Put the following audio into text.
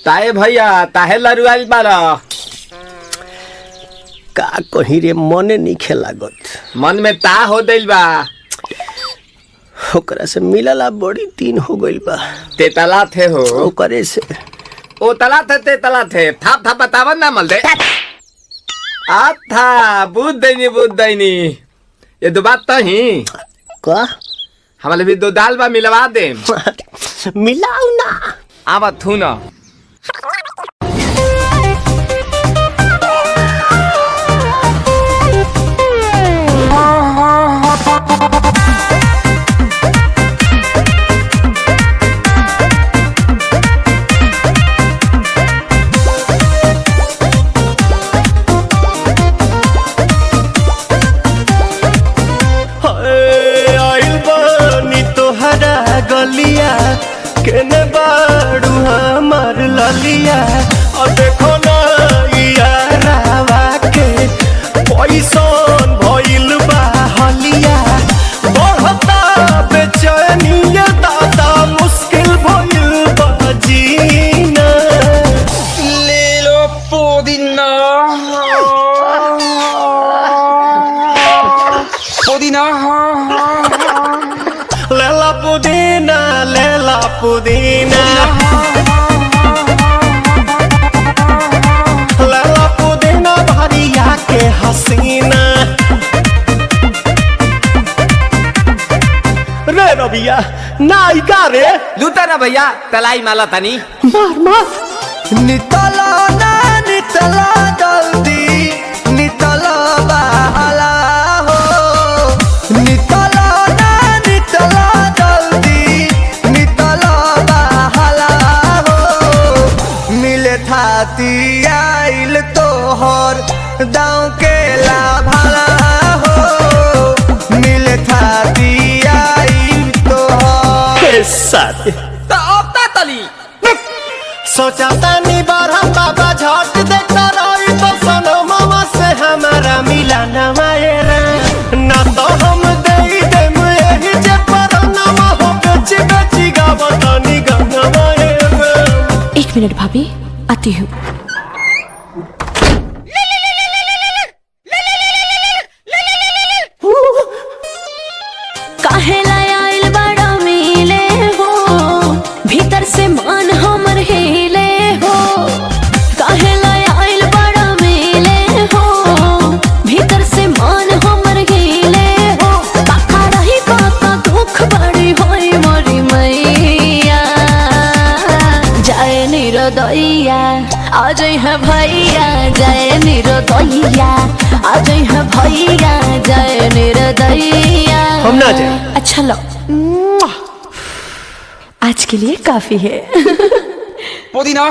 ताए भैया ताहे लरुआल बारा का कहीं रे मने नहीं लागत। मन में ता हो दिल बा ओकरा से मिलला बड़ी दिन हो गइल बा। ते तला थे हो ओकरे से ओ तला थे ते तला थे थाप थाप बतावन ना मल दे आ था बुद्ध दैनी ये दो बात तो ही का हमारे भी दो दाल बा मिलवा दे मिलाऊ ना आवा थू ना केने बाड़ू हमार ललिया और देखो ना यारावा के पैसन भइल बा हलिया बढ़ता बेचैनिया दादा मुश्किल भइल बा जीना ले लो पुदीना पुदीना लेला पुदीना लेला पुदीना लेला पुदीना भरिया के हसीना रे रबिया नायिका रे लूटा ना भैया तलाई माला तनी मार मार नितला ना नितला जल्दी नितला बहाला हो नितला ना नितला जल्दी नितला बहाला हो मिले थाती आइल तोहर दाँव के लाभाला हो मिले थाती आइल तोहर साथ तो अब ता तली सोचा तानी बारह बाबा झट देखता रही तो सनो मामा से हमारा मिला न मायरा ना तो हम दे देम यही जे पर नामा हो बेची बेची गावतानी गंगा मायरा। 1 मिनट भाभी आती हूँ। काहेला आइल बड़ा मिले हो भीतर से मान हमर हिले हो काहेला आइल बड़ा मिले हो भीतर से मान हमर हिले हो काका रही काका दुख बड़ी होई मोरी मैया जाए निरोदैया आज है भैया जाए निरोदैया आज है भैया जाए निरोदैया हम ना जाए। अच्छा लो आज के लिए काफी है पुदीना